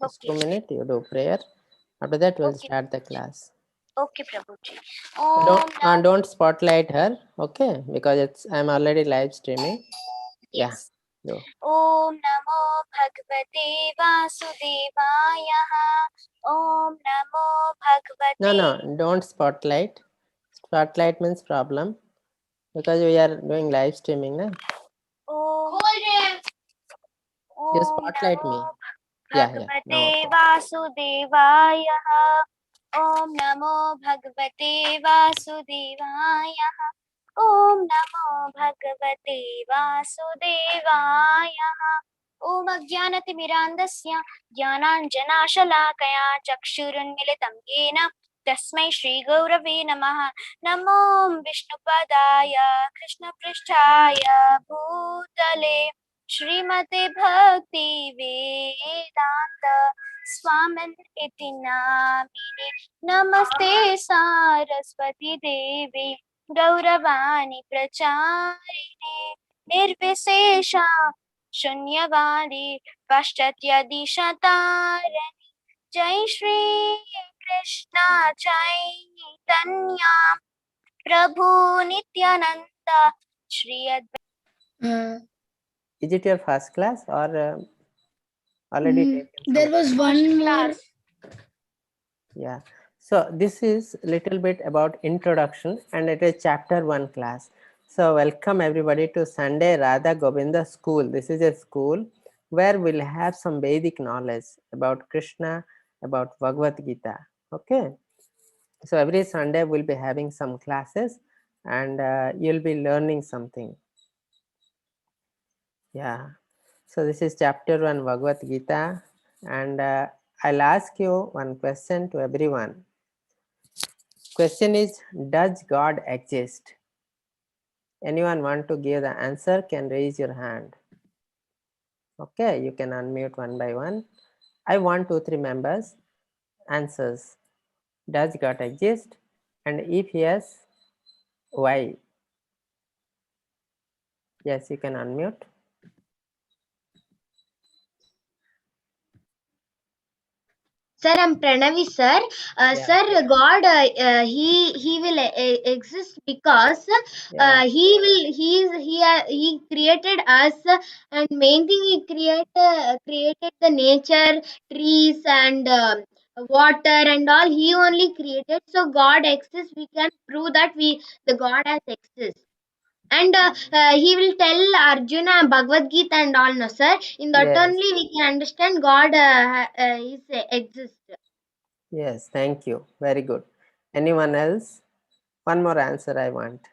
Just 2 minutes, you do prayer. After that, we'll Okay. start the class. Okay, Prabhuji. Om Don't spotlight her, okay? Because I'm already live streaming. Yes. Yeah. Om Namo Bhagavate Vasudevaya. Om Namo Bhagavate. No, don't spotlight. Spotlight means problem. Because we are doing live streaming, na? Om You spotlight me. Namo Yeah. Bhagavate No, okay. Vasudevaya. Om Namo Bhagavate Vasudevaya. Om Namo Bhagavate Vasudevaya. Om Ajnanatimirandasya Jnananjanashalakaya Chakshurunmilitam Yena Tasmai Shri Gaurave Namaha. Namo Vishnupadaya Krishna Pristhaya Bhutale Srimate Bhakti Vedanta Swamin iti namine. Namaste Saraswati Devi Gauravani Pracharine Nirvisesha Shunyavadi Paschatya Dishatarani. Jai Shri Krishna Chaitanya Prabhu Nityananda Shri Advaita. Is it your first class or already taken there was one more class. Yeah. So this is a little bit about introduction, and it is chapter 1 class. So welcome everybody to Sunday Radha Govinda School. This is a school where we'll have some Vedic knowledge about Krishna, about Bhagavad Gita. Okay. So every Sunday we'll be having some classes, and you'll be learning something. Yeah. So this is chapter 1 Bhagavad Gita, and I'll ask you one question to everyone. Question is, does God exist? Anyone want to give the answer can raise your hand. Okay, you can unmute one by one. I want 2-3 members answers. Does God exist? And if yes, why? Yes, you can unmute. Sir, I'm Pranavi, sir. Sir, God, he will exist because he created us, and main thing he created the nature, trees and water and all. He only created, so God exists. We can prove that the God has exists. And he will tell Arjuna Bhagavad Gita and all, no, sir. In that Yes. only we can understand God exists. Yes, thank you. Very good. Anyone else? One more answer I want.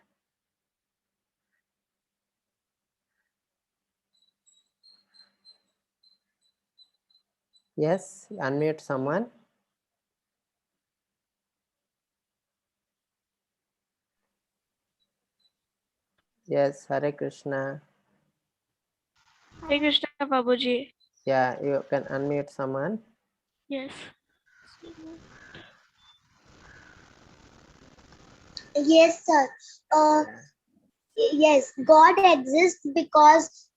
Yes, unmute someone. Yes, Hare Krishna. Hare Krishna, Babuji. Yeah, you can unmute someone. Yes. Yes, sir. Yes, God exists because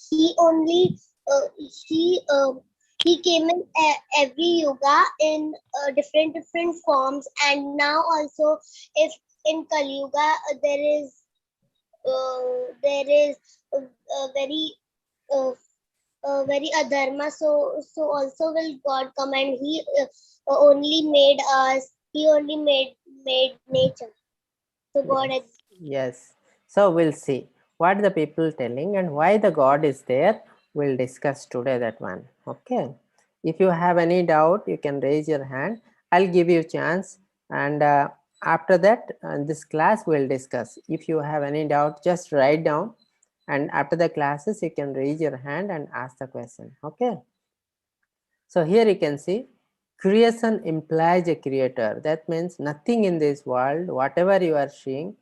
He only He He came in every yoga in different forms, and now also, if in Kali Yuga there is very very adharma, so also will God come, and He only made us. He only made nature. So God exists. Yes. So we'll see what the people telling and why the God is there. We'll discuss today that one. Okay. If you have any doubt, you can raise your hand. I'll give you a chance, and after that, this class will discuss. If you have any doubt, just write down, and after the classes, you can raise your hand and ask the question. Okay. So here you can see creation implies a creator. That means nothing in this world, whatever you are seeing,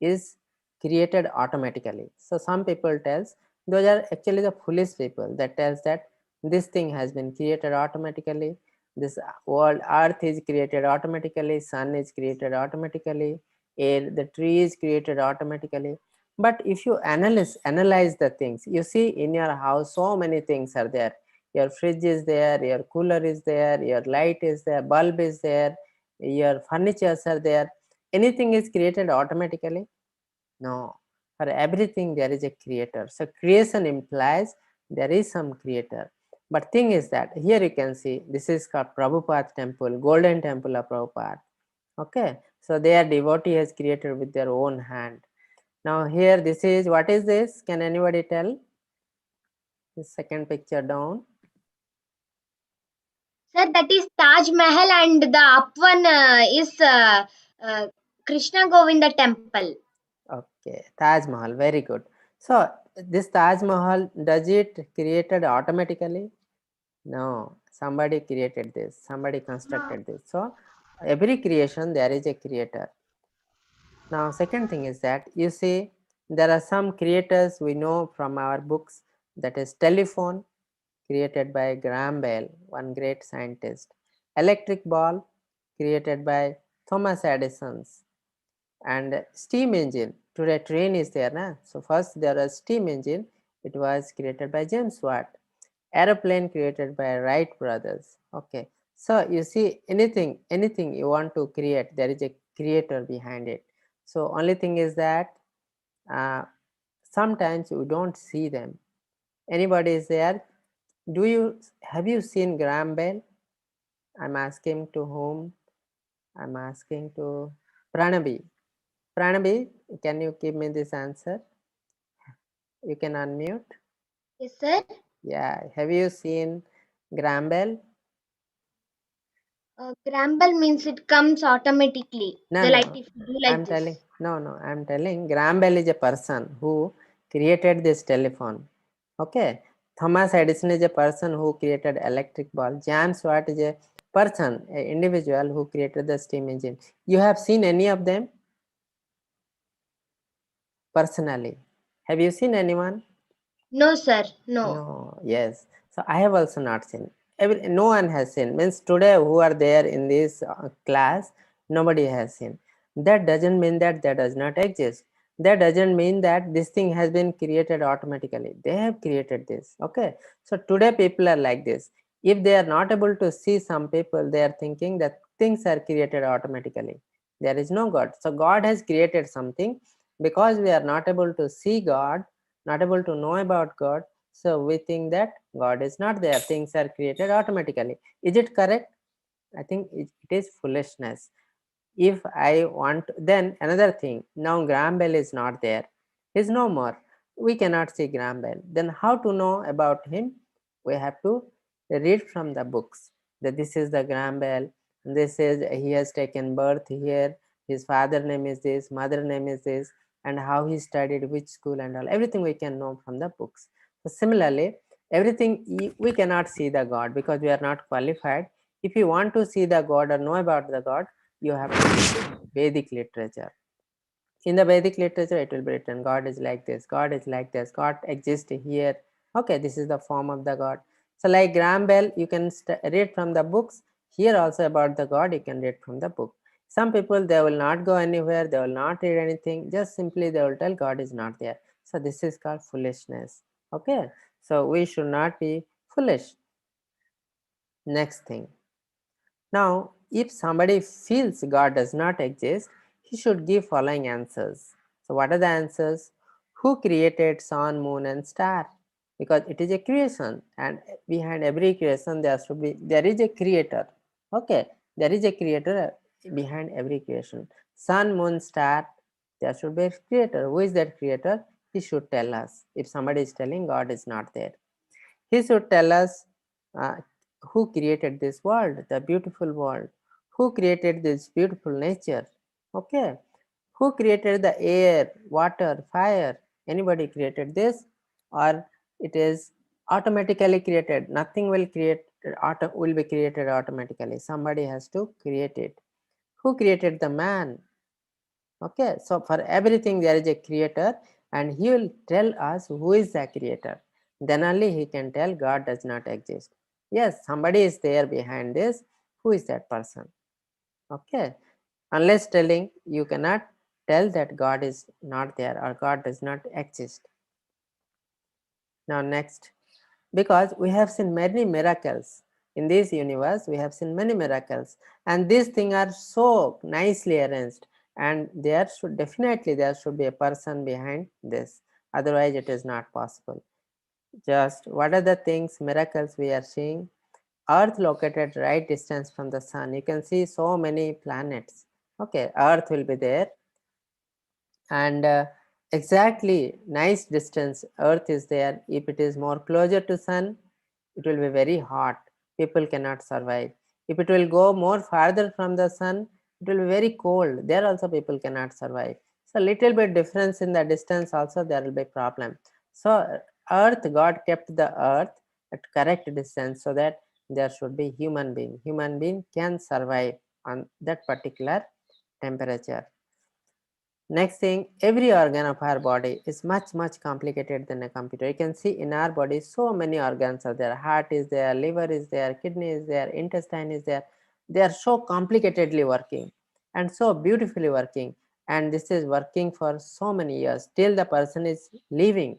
is created automatically. So some people tells, those are actually the foolish people that tells that this thing has been created automatically, this world, earth is created automatically, sun is created automatically, air, the tree is created automatically. But if you analyze the things, you see in your house so many things are there. Your fridge is there, your cooler is there, your light is there, bulb is there, your furnitures are there. Anything is created automatically? No. For everything there is a creator. So creation implies there is some creator. But thing is that here you can see this is called Prabhupada temple, golden temple of Prabhupada. Okay, so their devotee has created with their own hand. Now here this is, what is this? Can anybody tell? The second picture down. Sir, that is Taj Mahal, and the up one is Krishna Govinda temple. Okay, Taj Mahal, very good. So this Taj Mahal, does it created automatically? No, somebody created this, somebody constructed this. So every creation there is a creator. Now second thing is that you see there are some creators we know from our books, that is telephone created by Graham Bell, one great scientist. Electric bulb created by Thomas Edison. And steam engine, today train is there, na? So first there was steam engine, it was created by James Watt. Aeroplane created by Wright brothers. Okay, so you see anything you want to create, there is a creator behind it. So only thing is that sometimes you don't see them. Anybody is there? Have you seen Graham Bell? I'm asking to whom? I'm asking to Pranabi. Pranabi, can you give me this answer? You can unmute. Yes, sir. Yeah, have you seen Graham Bell? Gramble means it comes automatically. No, The light no. if you do like I'm this. telling. No. I'm telling. Graham Bell is a person who created this telephone. Okay. Thomas Edison is a person who created electric bulb. James Watt is a person, an individual who created the steam engine. You have seen any of them personally? Have you seen anyone? No, sir. No. No, yes. So I have also not seen. No one has seen. Means today who are there in this class, nobody has seen. That doesn't mean that does not exist. That doesn't mean that this thing has been created automatically. They have created this. Okay. So today people are like this. If they are not able to see some people, they are thinking that things are created automatically. There is no God. So God has created something. Because we are not able to see God, not able to know about God, so we think that God is not there. Things are created automatically. Is it correct? I think it is foolishness. If I want, then another thing, now Graham Bell is not there. He's no more. We cannot see Graham Bell. Then how to know about him? We have to read from the books that this is the Graham Bell. This is, he has taken birth here. His father name is this, mother name is this, and how he studied, which school and all. Everything we can know from the books. So similarly, everything we cannot see the God because we are not qualified. If you want to see the God or know about the God, you have to read Vedic literature. In the Vedic literature, it will be written, God is like this, God is like this, God exists here. Okay, this is the form of the God. So like Graham Bell, you can read from the books. Here also about the God, you can read from the book. Some people, they will not go anywhere, they will not read anything, just simply they will tell God is not there. So this is called foolishness. Okay, so we should not be foolish. Next thing. Now, if somebody feels God does not exist, he should give following answers. So what are the answers? Who created sun, moon and star? Because it is a creation, and behind every creation there is a creator. Okay, there is a creator behind every creation. Sun, moon, star, there should be a creator. Who is that creator? He should tell us. If somebody is telling God is not there, he should tell us uh, who created this world, the beautiful world, who created this beautiful nature. Okay, who created the air, water, fire? Anybody created this, or it is automatically created? Nothing will be created automatically. Somebody has to create it. Who created the man? Okay, so for everything there is a creator, and he will tell us who is the creator. Then only he can tell God does not exist. Yes, somebody is there behind this. Who is that person? Okay, unless telling, you cannot tell that God is not there or God does not exist. Now next, because we have seen many miracles in this universe. We have seen many miracles, and these things are so nicely arranged, and there should be a person behind this, otherwise it is not possible. Just what are the things, miracles we are seeing? Earth located right distance from the sun. You can see so many planets. Okay, Earth will be there, and exactly nice distance Earth is there. If it is more closer to sun, it will be very hot. People cannot survive. If it will go more farther from the sun, it will be very cold. There also people cannot survive. So little bit difference in the distance also there will be problem. So Earth, God kept the Earth at correct distance so that there should be human being. Human being can survive on that particular temperature. Next thing, every organ of our body is much complicated than a computer. You can see in our body so many organs are there. Heart is there, liver is there, kidney is there, intestine is there. They are so complicatedly working and so beautifully working, and this is working for so many years till the person is living.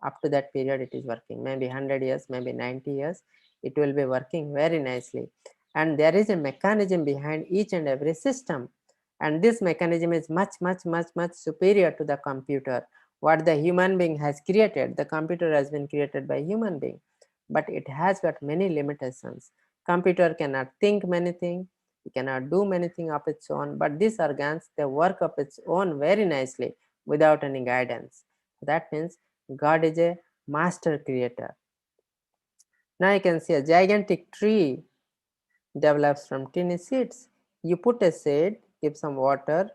Up to that period it is working, maybe 100 years, maybe 90 years, it will be working very nicely. And there is a mechanism behind each and every system, and this mechanism is much superior to the computer. What the human being has created, the computer has been created by human being, but it has got many limitations. Computer cannot think many things, it cannot do many things of its own, but these organs, they work of its own very nicely without any guidance. That means God is a master creator. Now you can see a gigantic tree develops from tiny seeds. You put a seed, give some water,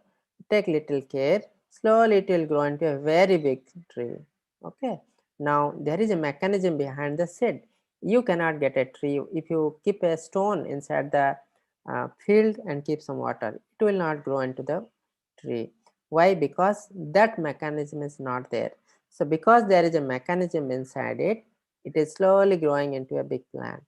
take little care, slowly it will grow into a very big tree. Okay. Now there is a mechanism behind the seed. You cannot get a tree if you keep a stone inside the field and keep some water. It will not grow into the tree. Why? Because that mechanism is not there. So because there is a mechanism inside it, it is slowly growing into a big plant.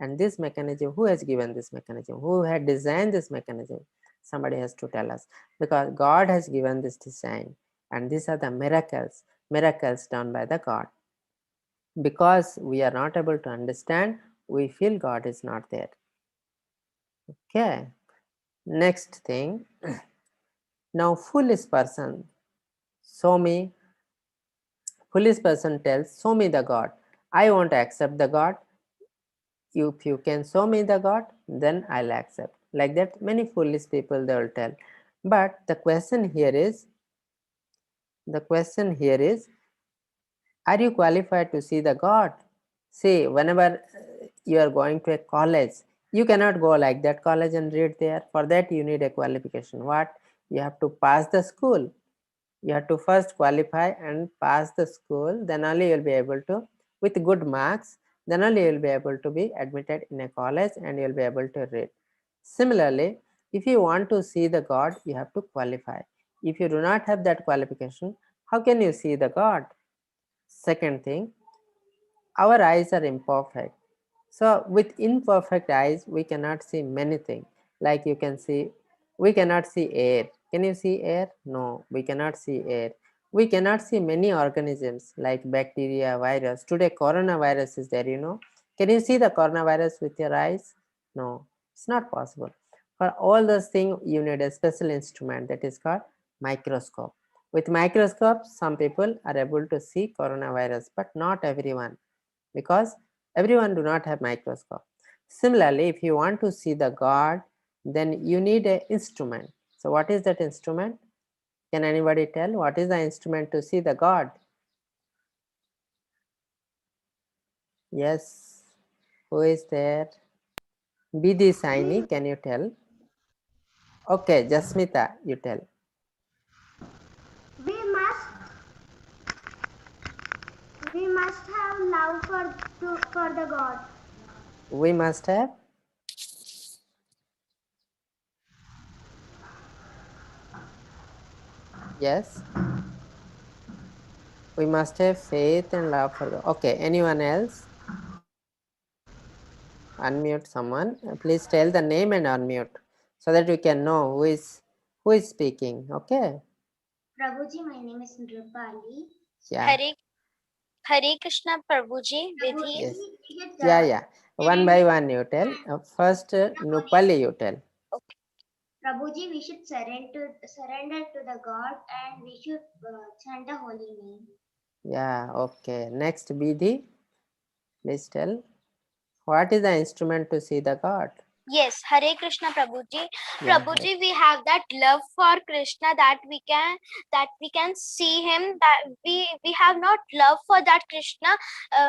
And this mechanism, who has given this mechanism? Who had designed this mechanism? Somebody has to tell us, because God has given this design, and these are the miracles done by the God. Because we are not able to understand, we feel God is not there. Okay. Next thing, now foolish person, show me. Foolish person tells, show me the God. I want to accept the God. If you can show me the God, then I'll accept. Like that, many foolish people they will tell. But the question here is, are you qualified to see the God? See, whenever you are going to a college, you cannot go like that college and read there. For that, you need a qualification. What? You have to pass the school. You have to first qualify and pass the school, then only you will be able to, with good marks, then only you will be able to be admitted in a college and you will be able to read. Similarly, if you want to see the God, you have to qualify. If you do not have that qualification, how can you see the God? Second thing, our eyes are imperfect. So with imperfect eyes, we cannot see many things. Like you can see, we cannot see air. Can you see air? No, we cannot see air. We cannot see many organisms like bacteria, virus. Today, coronavirus is there, you know. Can you see the coronavirus with your eyes? No, it's not possible. For all those things, you need a special instrument that is called microscope. With microscope, some people are able to see coronavirus, but not everyone, because everyone do not have microscope. Similarly, if you want to see the God, then you need an instrument. So what is that instrument? Can anybody tell what is the instrument to see the God? Yes, who is there? Bidi Saini, can you tell? Okay, Jasmita, you tell. We must we must have love for the God. We must have, yes, we must have faith and love for God. Okay, anyone else? Unmute someone. Please tell the name and unmute so that we can know who is speaking. Okay. Prabhuji, my name is Nrupali. Yeah. Hare Hare Krishna Prabhuji, Vidhi. Yes. Yeah. One by one you tell. First, Nupali you tell. Prabhuji, we should surrender to the God and we should chant the holy name. Yeah, okay. Next, Bidhi. Please tell. What is the instrument to see the God? Yes, Hare Krishna Prabhuji. Yeah. Prabhuji, we have that love for Krishna that we can see him. That we have not love for that Krishna,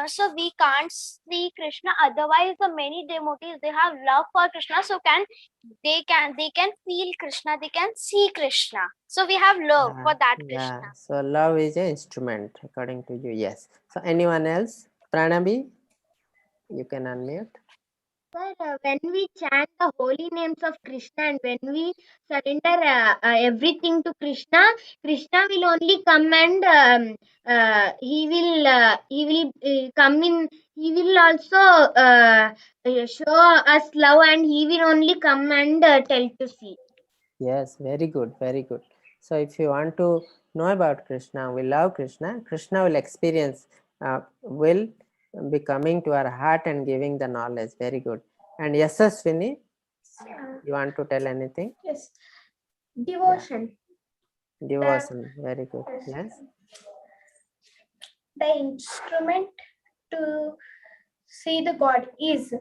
so we can't see Krishna. Otherwise, the many devotees they have love for Krishna, so they can feel Krishna. They can see Krishna. So we have love for that Krishna. Yeah. So love is an instrument according to you. Yes. So anyone else? Pranabi, you can unmute. Sir, when we chant the holy names of Krishna and when we surrender everything to Krishna, Krishna will only come and he will come in. He will also show us love, and he will only come and tell to see. Yes, very good, very good. So if you want to know about Krishna, we love Krishna, Krishna will experience, will be coming to our heart and giving the knowledge. Very good. And Yasaswini, you want to tell anything? Yes. Devotion. Yeah. Devotion, very good. Yes. The instrument to see the God is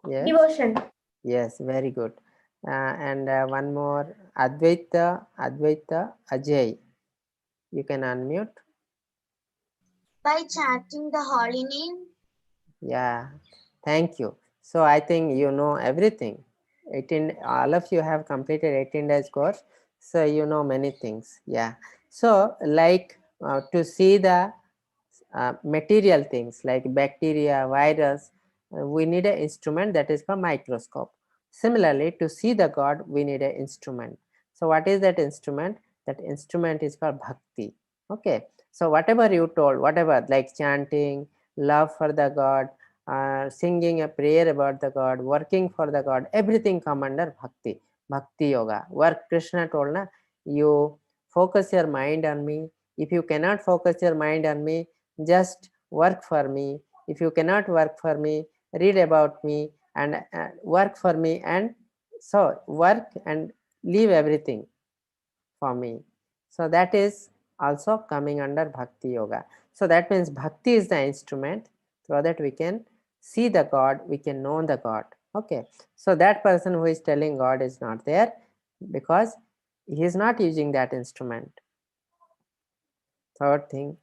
Yes. devotion. Yes, very good. And one more, Advaita Ajay. You can unmute. By chanting the holy name. Yeah, thank you. So I think you know everything. 18, all of you have completed 18 days course, so you know many things. Yeah. So like to see the material things like bacteria, virus, we need an instrument that is called microscope. Similarly, to see the God, we need an instrument. So what is that instrument? That instrument is called bhakti. Okay. So whatever you told, whatever like chanting, love for the God, singing a prayer about the God, working for the God, everything come under bhakti. Bhakti yoga. Work Krishna told na, you focus your mind on me. If you cannot focus your mind on me, just work for me. If you cannot work for me, read about me and work for me, and so work and leave everything for me. So that is also coming under bhakti yoga. So that means bhakti is the instrument so that we can see the God, we can know the God. Okay. So that person who is telling God is not there because he is not using that instrument. Third thing,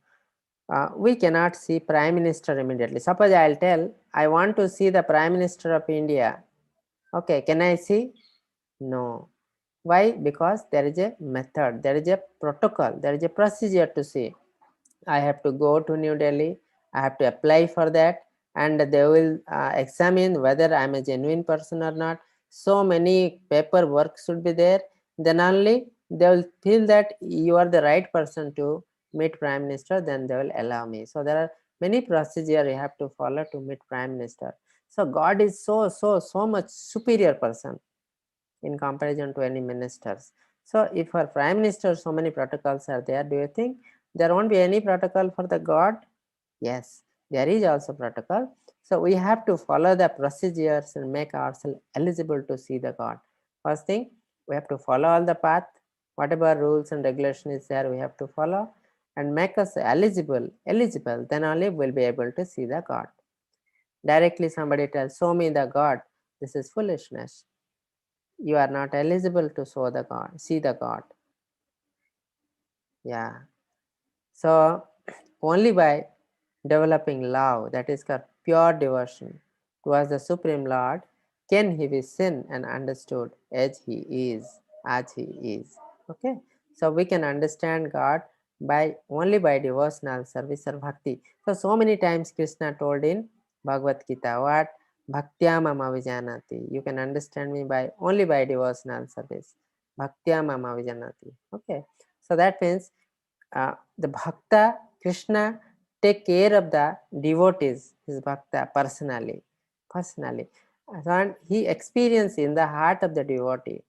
we cannot see Prime Minister immediately. Suppose I'll tell, I want to see the Prime Minister of India. Okay, can I see? No. Why? Because there is a method, there is a protocol, there is a procedure to see. I have to go to New Delhi, I have to apply for that, and they will examine whether I'm a genuine person or not. So many paperwork should be there. Then only they will feel that you are the right person to meet Prime Minister, then they will allow me. So there are many procedures you have to follow to meet Prime Minister. So God is so much superior person in comparison to any ministers. So if for Prime Minister so many protocols are there, do you think there won't be any protocol for the God? Yes, there is also protocol. So we have to follow the procedures and make ourselves eligible to see the God. First thing, we have to follow all the path, whatever rules and regulation is there, we have to follow and make us eligible, then only we'll be able to see the God. Directly somebody tells, show me the God, this is foolishness. You are not eligible to show the God, see the God. Yeah. So only by developing love, that is called pure devotion towards the Supreme Lord, can he be seen and understood as he is, Okay. So we can understand God by only by devotional service or bhakti. So many times Krishna told in Bhagavad Gita, what? Bhaktya mama vijanati. You can understand me by only by devotional service. Bhaktya mama vijanati. Okay. So that means the bhakta, Krishna take care of the devotees, his bhakta personally. And he experiences in the heart of the devotee.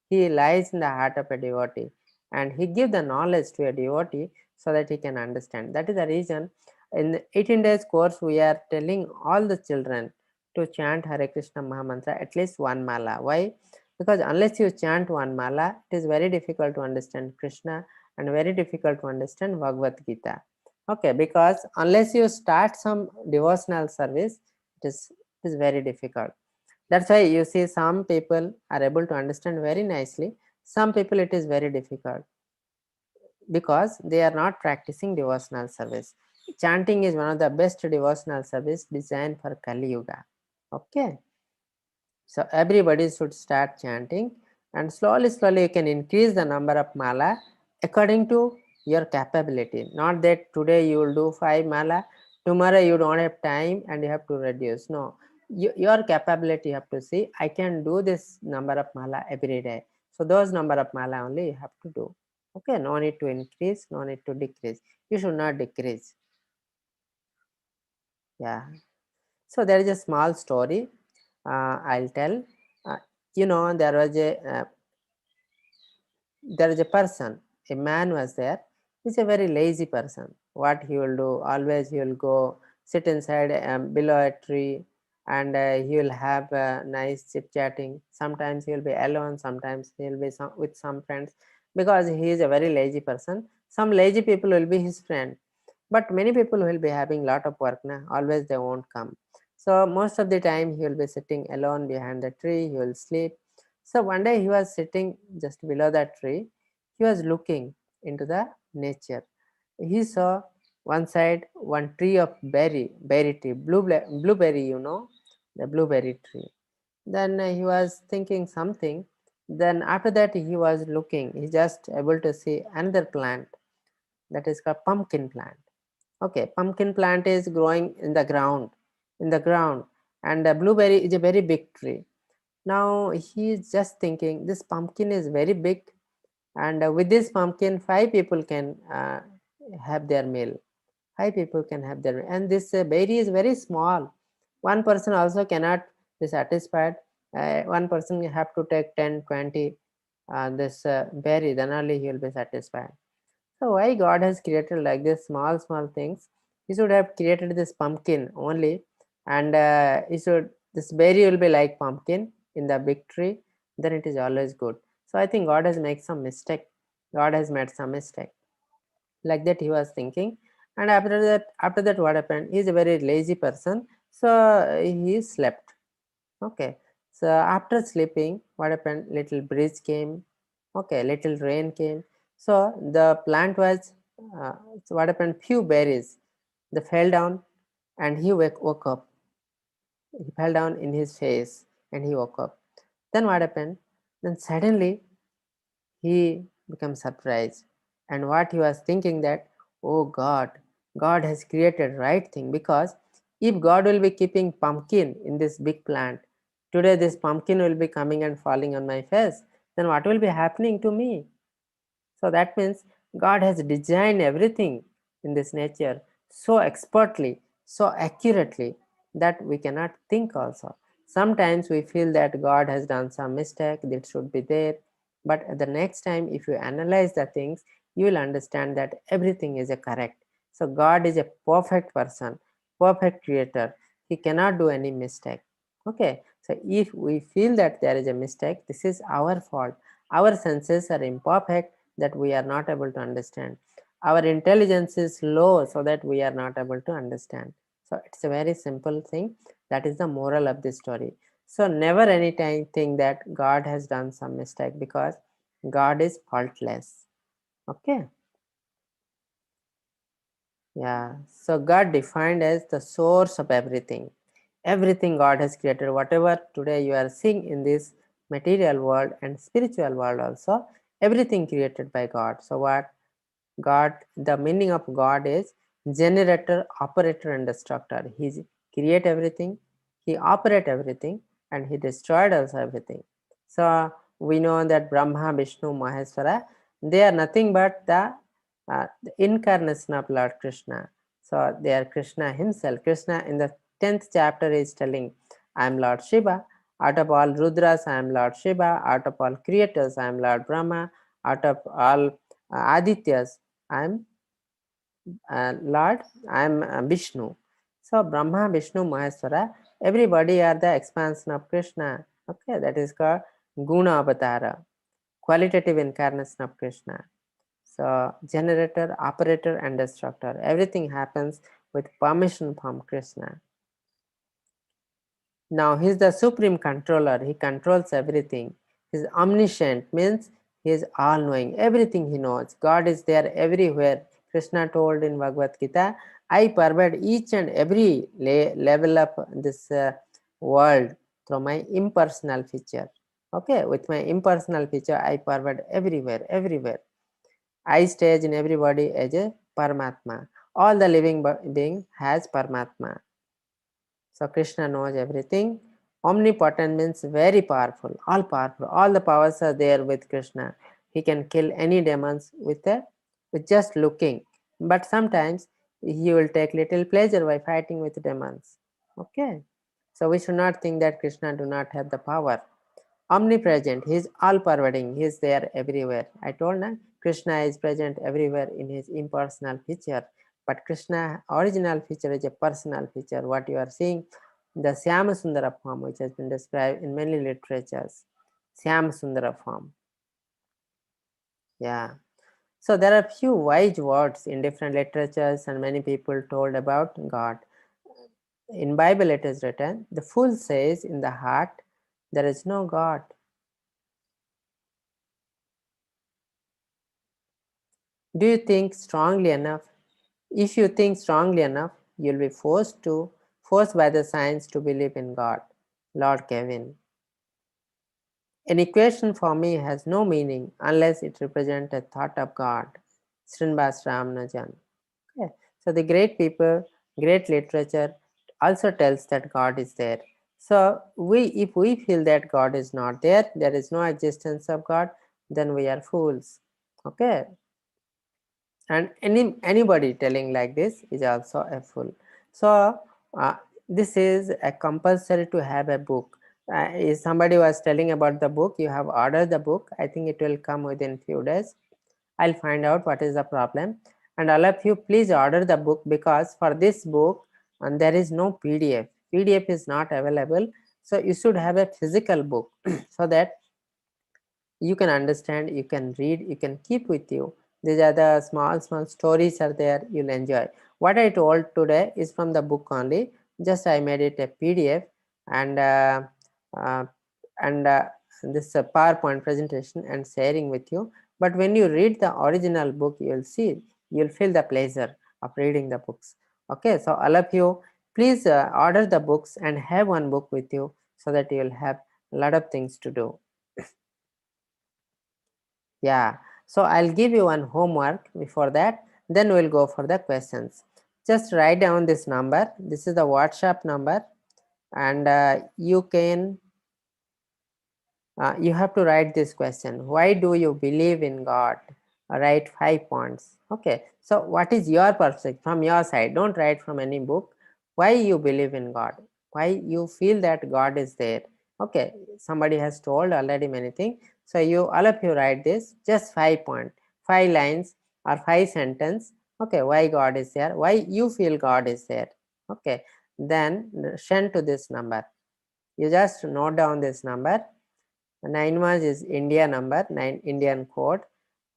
He lies in the heart of a devotee and he gives the knowledge to a devotee so that he can understand. That is the reason In the 18 days course, we are telling all the children to chant Hare Krishna Mahamantra at least one mala. Why? Because unless you chant one mala, it is very difficult to understand Krishna and very difficult to understand Bhagavad Gita. Okay, because unless you start some devotional service, it is very difficult. That's why you see some people are able to understand very nicely. Some people it is very difficult because they are not practicing devotional service. Chanting is one of the best devotional service designed for Kali Yuga. Okay. So everybody should start chanting, and slowly you can increase the number of mala according to your capability. Not that today you will do 5 mala, tomorrow you don't have time and you have to reduce. No, your capability you have to see, I can do this number of mala every day. So those number of mala only you have to do. Okay, no need to increase, no need to decrease. You should not decrease. Yeah. So there is a small story I'll tell. Uh, there is a person, a man was there. He's a very lazy person. What he will do? Always he will go sit inside below a tree, and he will have nice chit chatting. Sometimes he will be alone. Sometimes he will be with some friends, because he is a very lazy person. Some lazy people will be his friend, but many people will be having lot of work. Now always they won't come. So most of the time he will be sitting alone behind the tree. He will sleep. So one day he was sitting just below that tree. He was looking into the nature. He saw one side one tree of berry tree, blueberry, the blueberry tree. Then he was thinking something. Then after that he was looking. He just able to see another plant, that is called pumpkin plant. Okay, pumpkin plant is growing in the ground, and the blueberry is a very big tree. Now he is just thinking this pumpkin is very big, and with this pumpkin 5 people can have their meal. 5 people can have their meal. And this berry is very small. One person also cannot be satisfied. One person have to take 10, 20 this berry, then only he will be satisfied. So why God has created like this small things? He should have created this pumpkin only, and he should this berry will be like pumpkin in the big tree. Then it is always good. So I think God has made some mistake. God has made some mistake. Like that he was thinking, and after that what happened? He is a very lazy person, so he slept. Okay. So after sleeping, what happened? Little breeze came. Okay, little rain came. So the plant was, so what happened? Few berries, they fell down, and he woke up. He fell down in his face, and he woke up. Then what happened? Then suddenly he became surprised, and what he was thinking that, oh God has created right thing, because if God will be keeping pumpkin in this big plant, today this pumpkin will be coming and falling on my face, then what will be happening to me? So that means God has designed everything in this nature so expertly, so accurately, that we cannot think also. Sometimes we feel that God has done some mistake, that should be there. But the next time, if you analyze the things, you will understand that everything is a correct. So God is a perfect person, perfect creator. He cannot do any mistake. Okay. So if we feel that there is a mistake, this is our fault. Our senses are imperfect, that we are not able to understand. Our intelligence is low, so that we are not able to understand. So it's a very simple thing. That is the moral of this story. So never any time think that God has done some mistake, because God is faultless. Okay. Yeah. So God defined as the source of everything. Everything God has created, whatever today you are seeing in this material world and spiritual world also, everything created by God. So what? God, the meaning of God is generator, operator, and destructor. He create everything, he operate everything, and he destroyed also everything. So we know that Brahma, Vishnu, Maheshwara, they are nothing but the incarnation of Lord Krishna. So they are Krishna himself. Krishna in the 10th chapter is telling, I am Lord Shiva. Out of all Rudras, I am Lord Shiva. Out of all creators, I am Lord Brahma. Out of all Adityas, I am Lord, I am Vishnu. So Brahma, Vishnu, Maheshwara, everybody are the expansion of Krishna. Okay, that is called Guna Avatara, qualitative incarnation of Krishna. So generator, operator, and destructor, everything happens with permission from Krishna. Now he is the supreme controller, he controls everything. He is omniscient, means he is all knowing, everything he knows. God is there everywhere. Krishna told in Bhagavad Gita, I pervade each and every level of this world through my impersonal feature. Okay, with my impersonal feature, I pervade everywhere, everywhere. I stage in everybody as a Paramatma. All the living being has Paramatma. So Krishna knows everything. Omnipotent means very powerful, all powerful. All the powers are there with Krishna. He can kill any demons with just looking. But sometimes he will take little pleasure by fighting with demons. Okay. So we should not think that Krishna do not have the power. Omnipresent, he is all pervading, he is there everywhere. I told na, Krishna is present everywhere in his impersonal feature, but Krishna original feature is a personal feature. What you are seeing, the Syama Sundara form, which has been described in many literatures. Syama Sundara form. Yeah. So there are few wise words in different literatures, and many people told about God. In Bible it is written, the fool says in the heart, there is no God. Do you think strongly enough? If you think strongly enough, you'll be forced by the science to believe in God. Lord Kevin. An equation for me has no meaning unless it represents a thought of God. Srinivas Ramanujan. Okay. So the great people, great literature also tells that God is there. So if we feel that God is not there, there is no existence of God, then we are fools. Okay. And anybody telling like this is also a fool. So this is a compulsory to have a book. If somebody was telling about the book, you have ordered the book, I think it will come within few days. I'll find out what is the problem, and all of you please order the book, because for this book and there is no PDF is not available. So you should have a physical book so that you can understand, you can read, you can keep with you. These are the small stories are there, you'll enjoy. What I told today is from the book only, just I made it a PDF, and uh, and this PowerPoint presentation and sharing with you. But when you read the original book, you'll feel the pleasure of reading the books. Okay, so all of you please order the books and have one book with you, so that you'll have a lot of things to do. Yeah, so I'll give you one homework before that, then we'll go for the questions. Just write down this number. This is the WhatsApp number, and you have to write this question. Why do you believe in God? Write 5 points. Okay, so what is your perspective from your side? Don't write from any book. Why you believe in God? Why you feel that God is there? Okay, somebody has told already many things. So all of you write this, just 5 points, 5 lines or 5 sentences. Okay, why God is there? Why you feel God is there? Okay, then send to this number. You just note down this number. 9 is India number, 9 Indian code,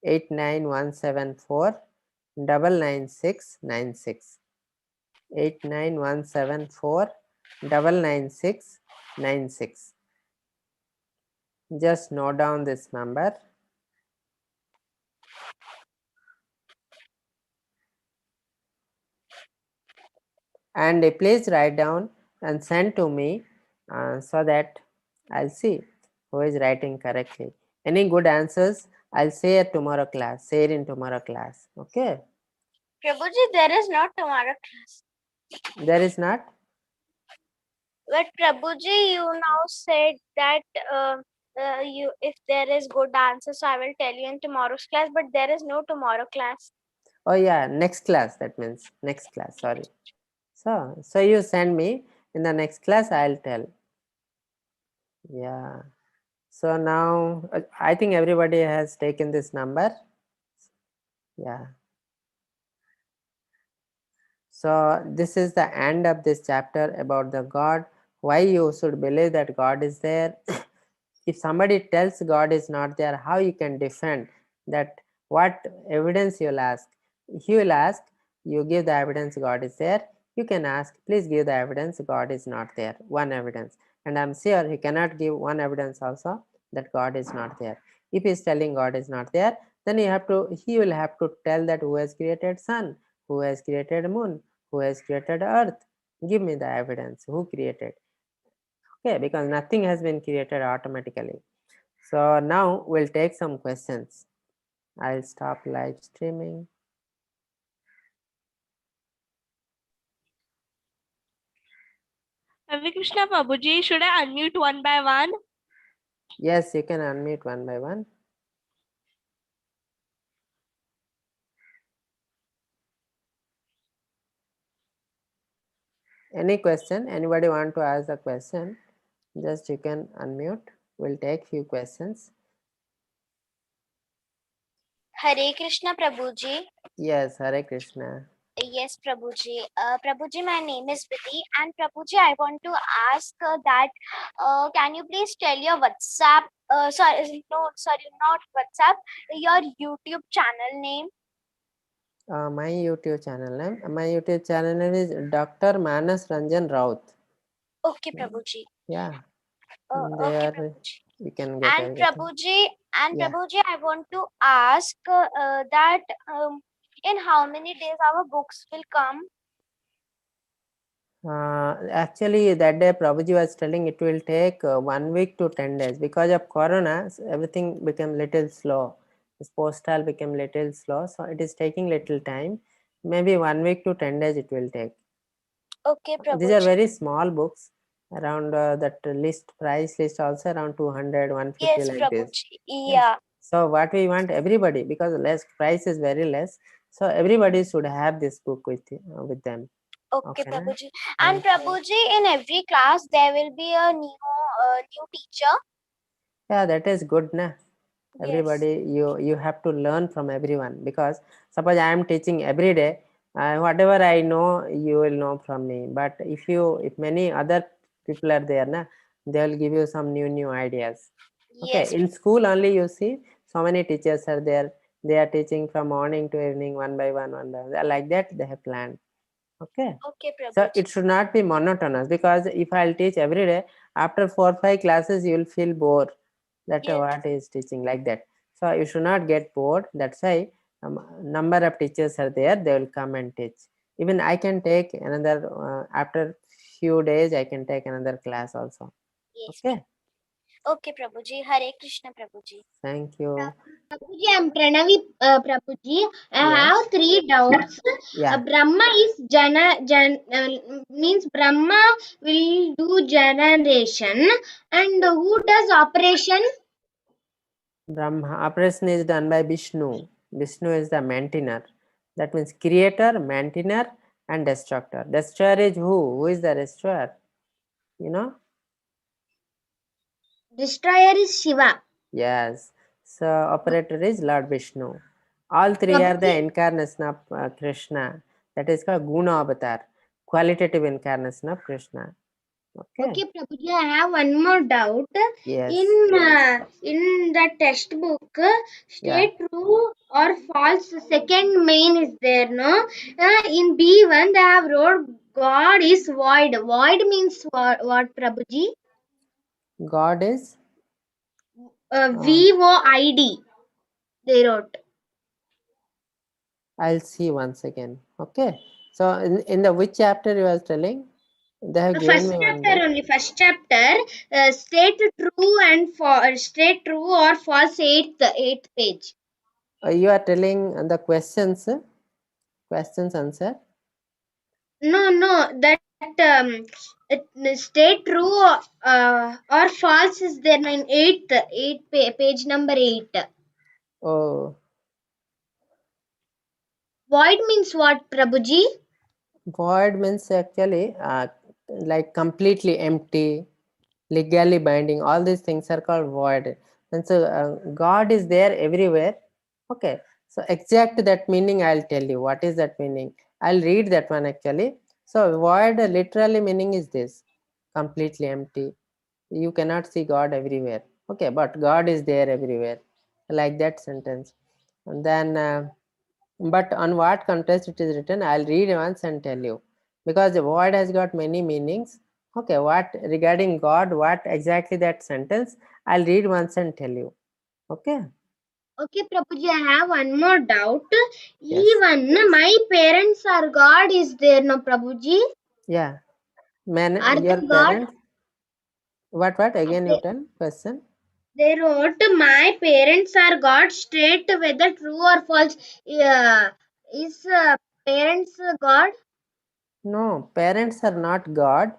89174 99696. 89174 99696. Just note down this number. And please write down and send to me, so that I'll see who is writing correctly. Any good answers, I'll share tomorrow class, share in tomorrow class. Okay, Prabhuji, there is no tomorrow class. there is not. But Prabhuji, you now said that you if there is good answer, so I will tell you in tomorrow's class. But there is no tomorrow class. Oh yeah, next class, that means next class, sorry. So you send me, in the next class I'll tell. Yeah, so now I think everybody has taken this number. Yeah, So this is the end of this chapter about the God, why you should believe that God is there. If somebody tells God is not there, how you can defend that? What evidence you'll ask? He will ask, you give the evidence God is there. You can ask, please give the evidence God is not there, one evidence. And I'm sure he cannot give one evidence also that God is not there. If he is telling God is not there, then he will have to tell that who has created sun, who has created moon, who has created earth. Give me the evidence who created. Okay, because nothing has been created automatically. So now we'll take some questions. I'll stop live streaming. Hare Krishna Prabhuji, should I unmute one by one? Yes, you can unmute one by one. Any question? Anybody want to ask a question? Just you can unmute. We'll take few questions. Hare Krishna Prabhuji. Yes, Hare Krishna. Yes, Prabhuji. Prabhuji, my name is Vidhi, and Prabhuji, I want to ask that can you please tell your WhatsApp? Sorry, no, sorry, not WhatsApp. Your YouTube channel name. My YouTube channel is Dr. Manas Ranjan Raut. Okay, Prabhuji. Yeah, Okay, there Prabhuji. you can get And everything. Prabhuji, Yeah. I want to ask that in how many days our books will come? Actually, that day Prabhuji was telling it will take 1 week to 10 days. Because of Corona, everything became little slow. This postal became little slow, so it is taking little time. Maybe 1 week to 10 days it will take. Okay, These are Prabhuji. very small books. Around that price list also around 200, 150 Yes, like this. Prabhuji. Yeah. So what we want everybody, because price is very less, so everybody should have this book with them. Okay, Okay, na? Prabhuji. And Prabhuji, in every class there will be a new teacher. Yeah, that is good, na? Yes. Everybody, you have to learn from everyone, because suppose I am teaching every day, whatever I know you will know from me. But if many other people are there, na, they will give you some new ideas. Okay, Yes. in school only you see so many teachers are there. They are teaching from morning to evening, one by one. Like that they have planned. Okay. Okay, So Prabhuji. it should not be monotonous, because if I'll teach every day, after 4-5 classes you will feel bored that Yes. what is teaching, like that. So you should not get bored. That's why number of teachers are there, they will come and teach. Even I can take another after few days I can take another class also. Yes. Okay. Okay, Prabhuji. Hare Krishna, Prabhuji. Thank you. Prabhuji, I'm Pranavi. Prabhuji, I Yes. have three doubts. Yeah. Brahma is means Brahma will do generation, and who does operation? Brahma operation is done by Vishnu. Vishnu is the maintainer. That means creator, maintainer, and destructor. Destroyer is who? Who is the destroyer? You know? Destroyer is Shiva. Yes. So operator is Lord Vishnu. All three are the Prabhuji, incarnation of Krishna. That is called Guna Avatar, qualitative incarnation of Krishna. Okay. okay, Prabhuji, I have one more doubt. Yes. In the textbook, Yeah. state true or false. Second main is there, no? In B1, they have wrote God is void. Void means what Prabhuji? God is. VOID. They wrote. I'll see once again. Okay. So in the which chapter you are telling? They have given First me one chapter book. only. First chapter. State true and state true or false. Eighth page. You are telling the questions answer. No, that stay true or false is there in page number 8. Oh, Void means what, Prabhuji? void means actually like completely empty, legally binding. All these things are called void. And so God is there everywhere. Okay. So exact that meaning I'll tell you. What is that meaning? I'll read that one actually. So void literally meaning is this: completely empty. You cannot see God everywhere. Okay, but God is there everywhere, like that sentence. And then but on what context it is written, I'll read once and tell you, because the void has got many meanings. Okay, what regarding God, what exactly that sentence, I'll read once and tell you. Okay. Okay, Prabhuji, I have one more doubt. Yes. Even my parents are God is there, no, Prabhuji? Yeah. Are Your they God? parents, what again you tell question? They wrote, my parents are God, straight whether true or false. Is parents God? No, parents are not God.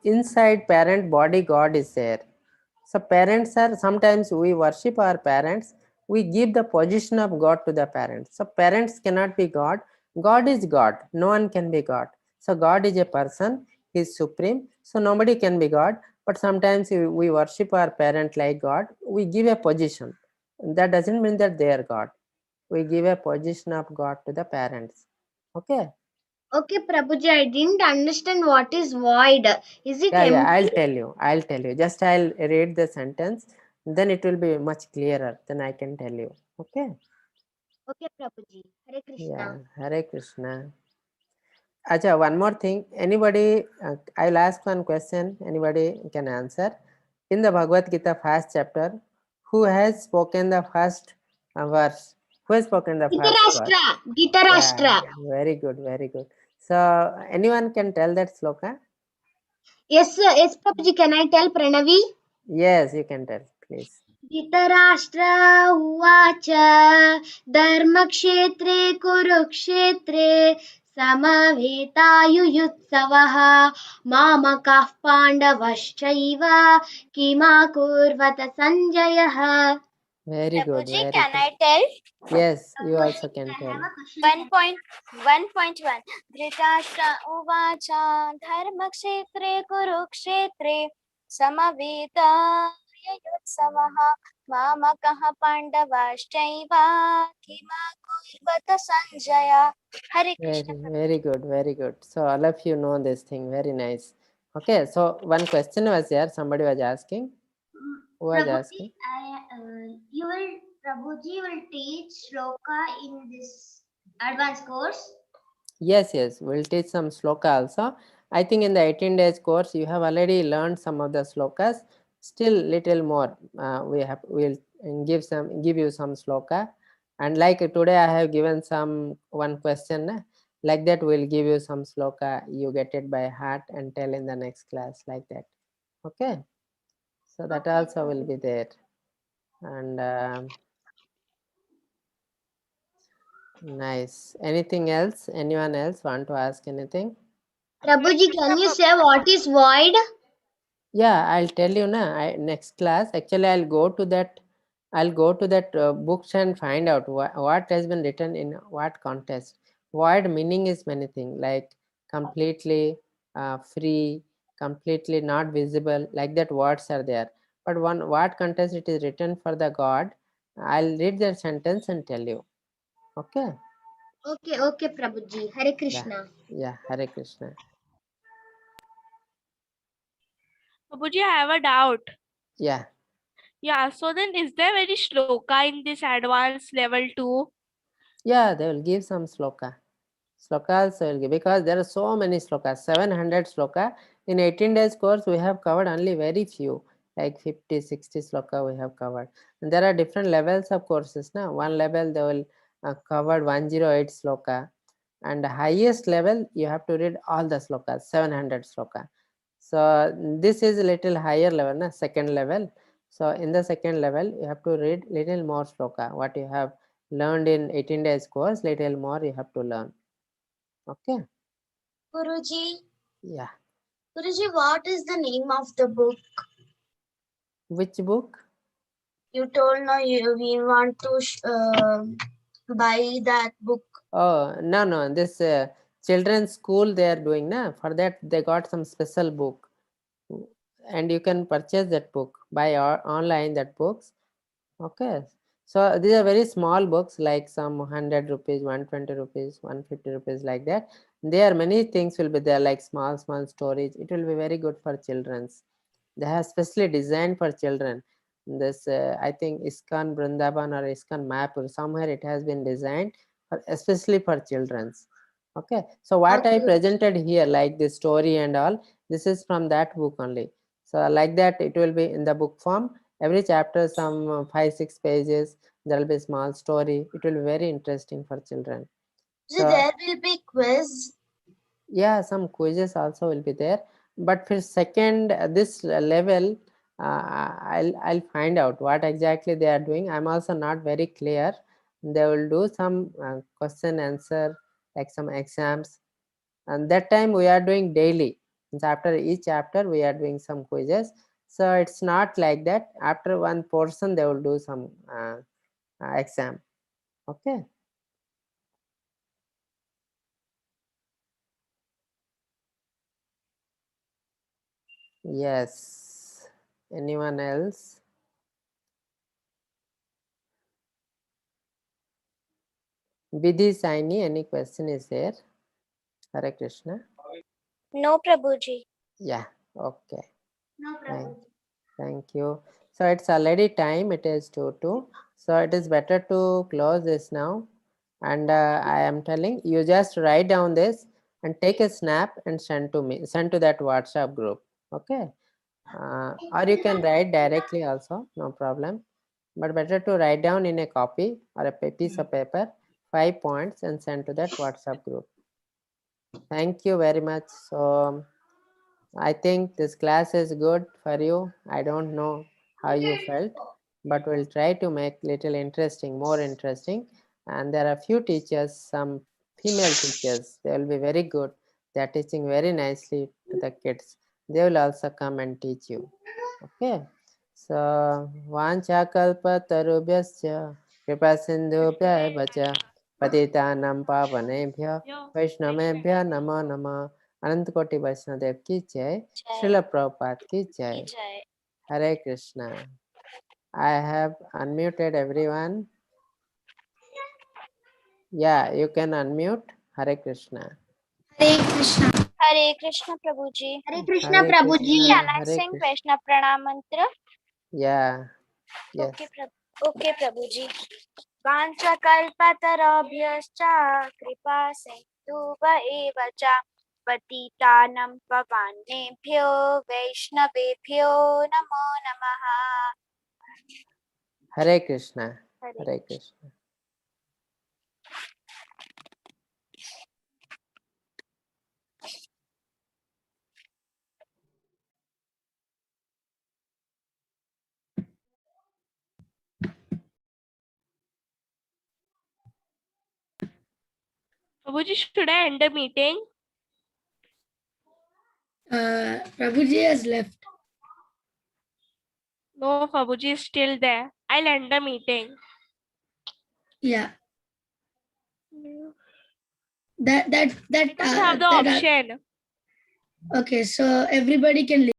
Inside parent body, God is there. So parents are, sometimes we worship our parents, we give the position of God to the parents. So parents cannot be God. God is God. No one can be God. So God is a person, He is supreme. So nobody can be God. But sometimes we worship our parent like God. We give a position. That doesn't mean that they are God. We give a position of God to the parents. Okay. Okay, Prabhuji, I didn't understand what is void. Is it Yeah, empty? I'll tell you. Just I'll read the sentence, then it will be much clearer. Then I can tell you. Okay. Okay, Prabhuji. Hare Yeah. Krishna. Hare Krishna. Acha, one more thing. Anybody, I'll ask one question. Anybody can answer. In the Bhagavad Gita first chapter, who has spoken the first verse? Who has spoken the first verse? Dhritarashtra. Yeah, Dhritarashtra. very good, very good. So anyone can tell that sloka? Yes, sir. Yes, Prabhuji. Can I tell Pranavi? Yes, you can tell, please. Dhritarashtra उवाच धर्मक्षेत्रे कुरुक्षेत्रे समवेतायुयुत्सवः मामकाः पाण्डवश्चैव किमाकुर्वत सञ्जयः. Very good, Prabhuji, very can good. I tell? Yes, you also can tell. 1.1.1 Dhritarashtra उवाच धर्मक्षेत्रे कुरुक्षेत्रे समवेतायुत्सवः मामकः पाण्डवाश्चैव किमाकुर्वत सञ्जय. हरे Krishna. Very good, very good. So all of you know this thing, very nice. Okay, so one question was there, somebody was asking. Who was asking? Prabhuji will teach shloka in this advanced course. Yes, we'll teach some sloka also. I think in the 18 days course, you have already learned some of the slokas. Still little more. We'll give you some sloka. And like today, I have given one question. Like that, we'll give you some sloka. You get it by heart and tell in the next class like that. Okay. So that also will be there. And nice. Anything else? Anyone else want to ask anything? Prabhuji, can you say what is void? Yeah, I'll tell you now. Next class, actually, I'll go to that. I'll go to that books and find out what has been written in what context. Void meaning is many things like completely free, completely not visible. Like that, words are there. But what context it is written for the God? I'll read that sentence and tell you. Okay. Okay, Prabhuji. Hare Yeah. Krishna. Yeah. Hare Krishna. Babuji, I have a doubt. Yeah. Yeah, so then is there any shloka in this advanced level 2? Yeah. They will give some sloka. Slokas will give, because there are so many slokas, 700 sloka. In 18 days course, we have covered only very few, like 50, 60 sloka we have covered. And there are different levels of courses. Now, one level they will cover 108 sloka. And the highest level, you have to read all the slokas, 700 sloka. So this is a little higher level, na? Second level. So in the second level, you have to read little more sloka. What you have learned in 18 days course, little more you have to learn. Okay. Guruji, Yeah. Guruji, what is the name of the book? Which book? You told no, we want to buy that book. Oh, no. This children's school they are doing, na? For that, they got some special book. And you can purchase that book, buy online that books. Okay. So these are very small books, like some 100 rupees, 120 rupees, 150 rupees, like that. There are many things will be there, like small stories. It will be very good for children's. They have specially designed for children. This I think ISKCON Vrindavan or ISKCON map or somewhere it has been designed for, especially for children's. Okay, so what I Okay. presented here, like the story and all, this is from that book only. So like that, it will be in the book form. Every chapter some 5-6 pages. There will be small story. It will be very interesting for children. So there will be quiz. Yeah, some quizzes also will be there, but for second this level, I'll find out what exactly they are doing. I'm also not very clear. They will do some question answer, like some exams, and that time we are doing daily. Means after each chapter we are doing some quizzes, so it's not like that after one portion they will do some exam. Okay. Yes. Anyone else? Vidhi Saini, any question is there? Hare Krishna. No, Prabhuji. Yeah. Okay. No Thank, problem. thank you. So it's already time. It is 2:02. So it is better to close this now. And I am telling you, just write down this and take a snap and send to me. Send to that WhatsApp group. Okay. Or you can write directly also. No problem. But better to write down in a copy or a piece of paper 5 points and send to that WhatsApp group. Thank you very much. So I think this class is good for you. I don't know how you felt, but we'll try to make little interesting, more interesting. And there are few teachers, some female teachers, they will be very good. They are teaching very nicely to the kids. They will also come and teach you. Okay. So Vancha kalpa tarubhyascha kripa sindhubhya vacha patitanam pavanebhya vaishnavebhya namo namo. अनंत कोटि वैष्णव देव की जय. श्रील प्रभुपाद की जय. Hare Krishna. I have unmuted everyone. Yeah, you can unmute. Hare Krishna. Hare Krishna. Hare Krishna, Prabhuji. Hare Krishna, Hare Prabhuji. Krishna. Can I Hare sing Krishna. Krishna Pranam Mantra? Yeah. Yes. Okay, Prabhuji. वाञ्छकल्पतरुभ्यश्च कृपा सिन्धुव एव च पतितानं पवनेभ्यो वैष्णवेभ्यो नमो नमः. Hare Krishna. Hare Hare Krishna. Prabhuji, should I end the meeting? Prabhuji has left. No, Prabhuji is still there. I'll end the meeting. Yeah. You That don't have the option. Okay, so everybody can